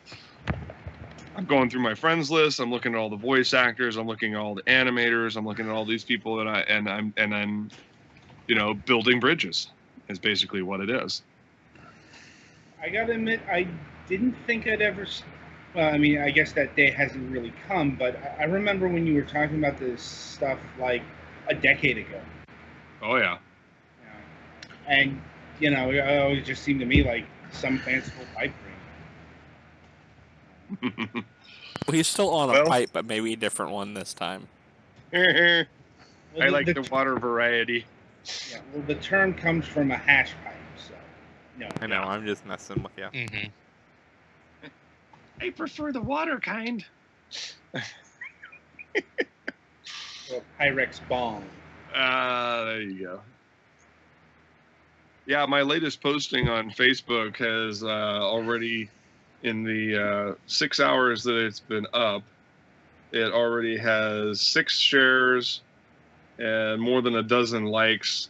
I'm going through my friends list. I'm looking at all the voice actors. I'm looking at all the animators. I'm looking at all these people, and I'm building bridges is basically what it is. I gotta admit, I didn't think I'd ever. Well, I mean, I guess that day hasn't really come, but I remember when you were talking about this stuff like a decade ago. Oh yeah. And it always just seemed to me like some fanciful pipe dream. Well, he's still on a pipe, but maybe a different one this time. I like the water variety. Yeah, well, the term comes from a hash pipe, so no. I know, I'm just messing with you. Mm-hmm. I prefer the water kind. Well, Pyrex bomb. There you go. Yeah, my latest posting on Facebook has already, in the 6 hours that it's been up, it already has 6 shares and more than a dozen likes,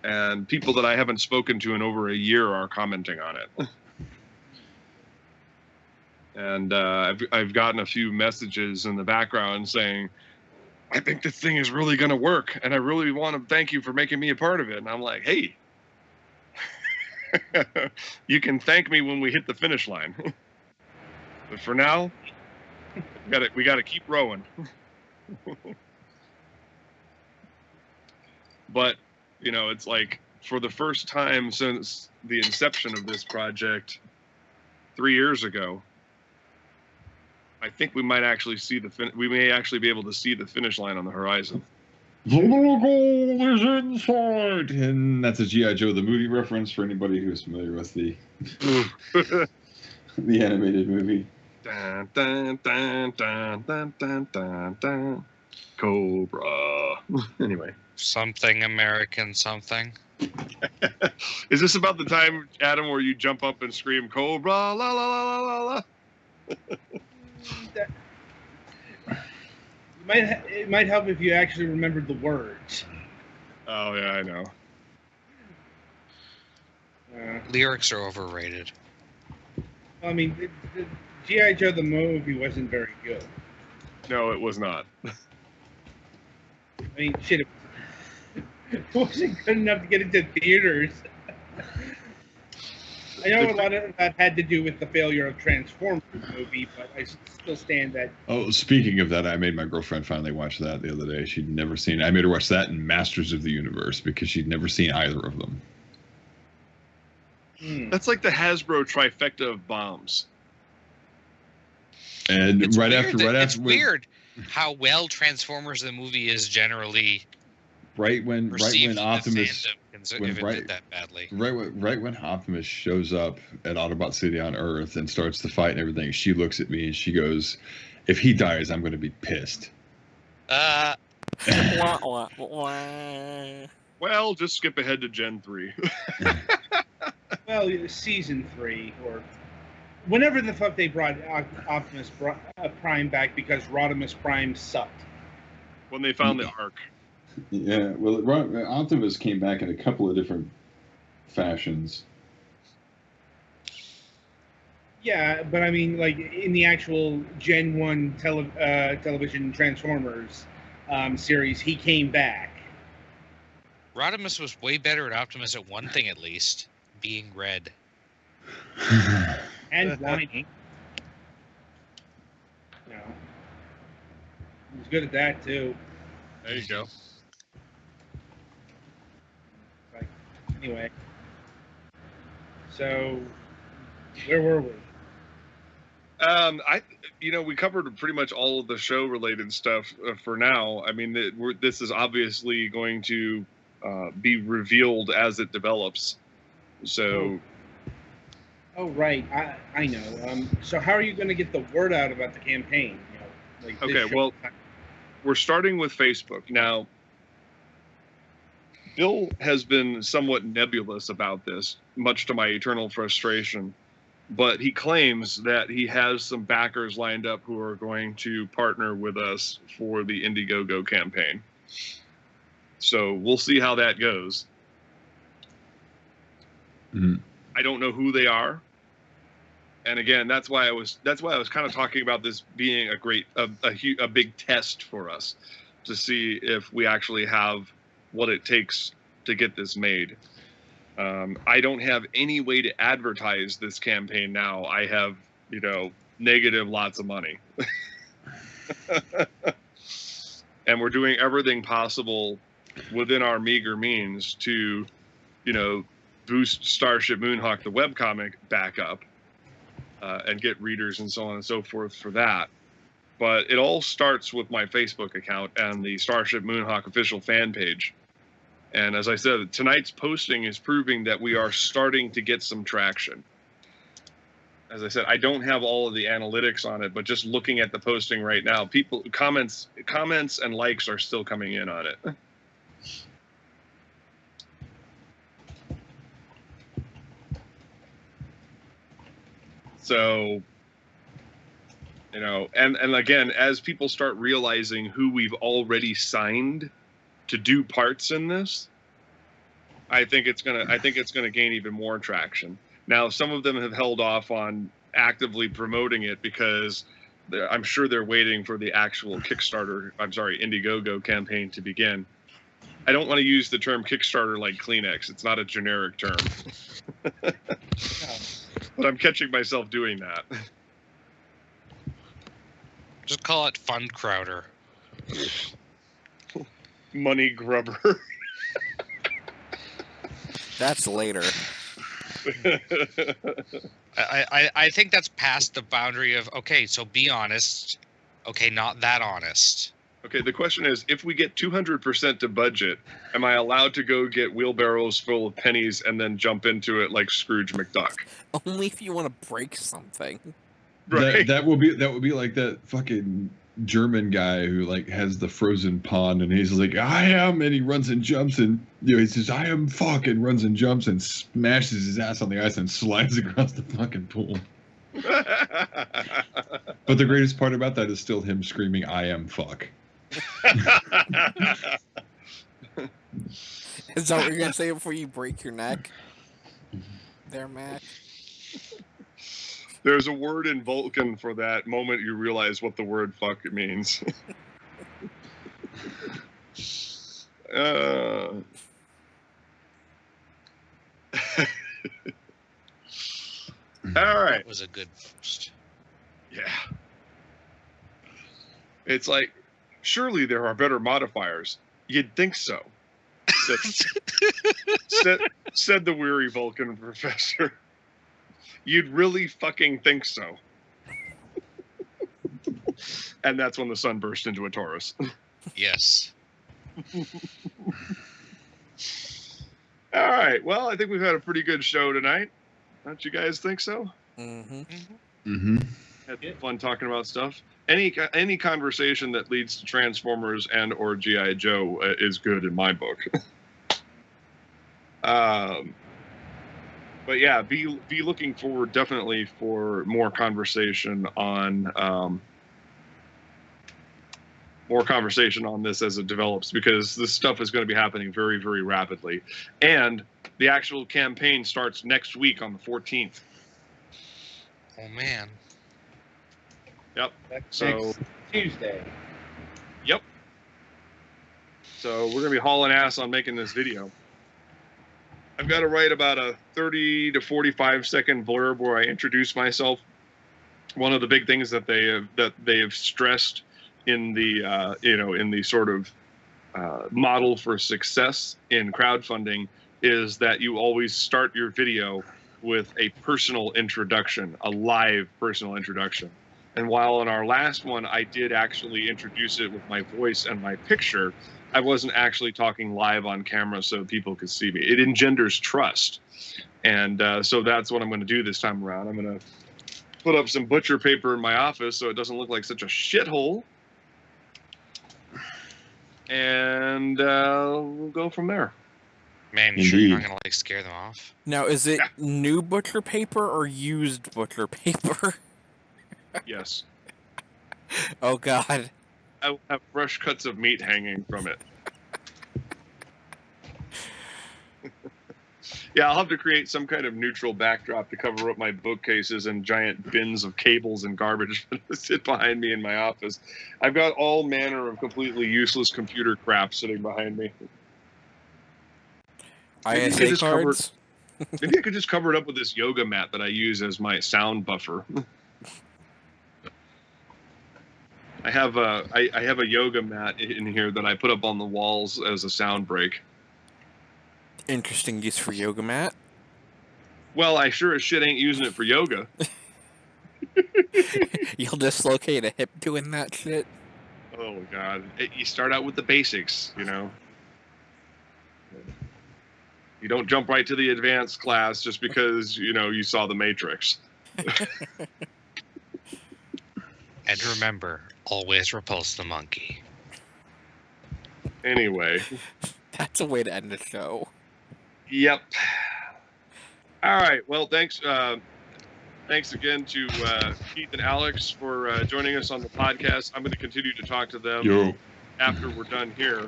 and people that I haven't spoken to in over a year are commenting on it. And I've gotten a few messages in the background saying, I think this thing is really going to work, and I really want to thank you for making me a part of it. And I'm like, hey, you can thank me when we hit the finish line. But for now, we got to keep rowing. But, it's like, for the first time since the inception of this project 3 years ago, I think we might actually see we may actually be able to see the finish line on the horizon. The goal is inside, and that's a G.I. Joe the movie reference for anybody who's familiar with the the animated movie. Dun, dun, dun, dun, dun, dun, dun, dun. Cobra. Anyway, Something American something. Is this about the time, Adam, where you jump up and scream Cobra la la la la la la? It might help if you actually remembered the words. Oh yeah, I know. Lyrics are overrated. I mean, the G.I. Joe the movie wasn't very good. No, it was not. I mean, shit, it wasn't good enough to get into theaters. I know a lot of that had to do with the failure of Transformers movie, but I still stand that. Oh, speaking of that, I made my girlfriend finally watch that the other day. She'd never seen it. I made her watch that and Masters of the Universe because she'd never seen either of them. That's like the Hasbro trifecta of bombs. And It's after weird how well Transformers the movie is generally right when Optimus if it did that badly. Right when Optimus shows up at Autobot City on Earth and starts the fight and everything, she looks at me and she goes, "If he dies, I'm going to be pissed." Well, Well, just skip ahead to Gen 3. Well, season 3 or whenever the fuck they brought Optimus Prime back because Rodimus Prime sucked. When they found the Ark. Yeah, well, Optimus came back in a couple of different fashions. Yeah, but I mean, like in the actual Gen 1 television Transformers series, he came back. Rodimus was way better at Optimus at one thing, at least, being red. And whining. You know, he was good at that too. There you go. Like, anyway, so where were we? We covered pretty much all of the show-related stuff for now. I mean, this is obviously going to be revealed as it develops. So. Oh right, I know. So how are you going to get the word out about the campaign? You know, like Okay, well, we're starting with Facebook now. Bill has been somewhat nebulous about this, much to my eternal frustration. But he claims that he has some backers lined up who are going to partner with us for the Indiegogo campaign. So we'll see how that goes. Mm-hmm. I don't know who they are. And again, that's why I was kind of talking about this being a big test for us to see if we actually have what it takes to get this made. I don't have any way to advertise this campaign now. I have, negative lots of money. And we're doing everything possible within our meager means to, boost Starship Moonhawk, the webcomic, back up and get readers and so on and so forth for that. But it all starts with my Facebook account and the Starship Moonhawk official fan page. And as I said, tonight's posting is proving that we are starting to get some traction. As I said, I don't have all of the analytics on it, but just looking at the posting right now, comments and likes are still coming in on it. So, and again, as people start realizing who we've already signed to do parts in this, I think it's gonna gain even more traction. Now, some of them have held off on actively promoting it because I'm sure they're waiting for the actual Indiegogo campaign to begin. I don't want to use the term Kickstarter like Kleenex. It's not a generic term. But I'm catching myself doing that. Just call it Fund Crowder. Money grubber. That's later. I think that's past the boundary of, okay, so be honest. Okay, not that honest. Okay, the question is, if we get 200% to budget, am I allowed to go get wheelbarrows full of pennies and then jump into it like Scrooge McDuck? Only if you want to break something. Right. That will be like that fucking German guy who like has the frozen pond and he's like, I am, and he runs and jumps and he says, I am fuck, and runs and jumps and smashes his ass on the ice and slides across the fucking pool. But the greatest part about that is still him screaming, I am fuck. Is that what you're gonna say before you break your neck? There, Mac. There's a word in Vulcan for that moment you realize what the word fuck means. All right. That was a good first. Yeah. It's like, surely there are better modifiers. You'd think so. Said the weary Vulcan professor. You'd really fucking think so. And that's when the sun burst into a Taurus. Yes. All right. Well, I think we've had a pretty good show tonight. Don't you guys think so? Mm-hmm. Mm-hmm. Had some fun talking about stuff. Any conversation that leads to Transformers and or G.I. Joe is good in my book. But yeah, be looking forward definitely for more conversation on this as it develops, because this stuff is going to be happening very, very rapidly, and the actual campaign starts next week on the 14th. Oh man. Yep. That's So next Tuesday. yep. So we're gonna be hauling ass on making this video. I've got to write about a 30 to 45 second blurb where I introduce myself. One of the big things that they have stressed in the in the sort of model for success in crowdfunding is that you always start your video with a personal introduction, a live personal introduction. And while in our last one I did actually introduce it with my voice and my picture, I wasn't actually talking live on camera so people could see me. It engenders trust. And so that's what I'm going to do this time around. I'm going to put up some butcher paper in my office so it doesn't look like such a shithole. And we'll go from there. Man, you sure you're not Indeed. gonna like scare them off? Now, is it new butcher paper or used butcher paper? Yes. Oh God. I will have fresh cuts of meat hanging from it. Yeah, I'll have to create some kind of neutral backdrop to cover up my bookcases and giant bins of cables and garbage that sit behind me in my office. I've got all manner of completely useless computer crap sitting behind me. Maybe I could ISA just cover cards? Maybe I could just cover it up with this yoga mat that I use as my sound buffer. I have a yoga mat in here that I put up on the walls as a sound break. Interesting use for yoga mat. Well, I sure as shit ain't using it for yoga. You'll dislocate a hip doing that shit. Oh God! You start out with the basics, you know. You don't jump right to the advanced class just because you saw The Matrix. And remember, always repulse the monkey. Anyway. That's a way to end the show. Yep. All right. Well, thanks. Thanks again to Keith and Alex for joining us on the podcast. I'm going to continue to talk to them after we're done here.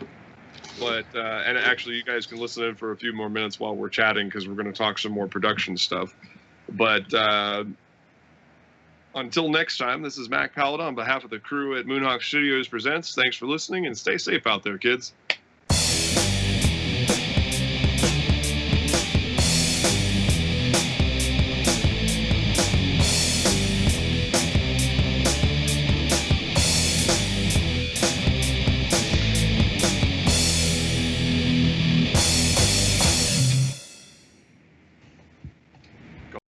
But and actually, you guys can listen in for a few more minutes while we're chatting because we're going to talk some more production stuff. But until next time, this is Mac Paladin on behalf of the crew at Moonhawk Studios Presents. Thanks for listening and stay safe out there, kids.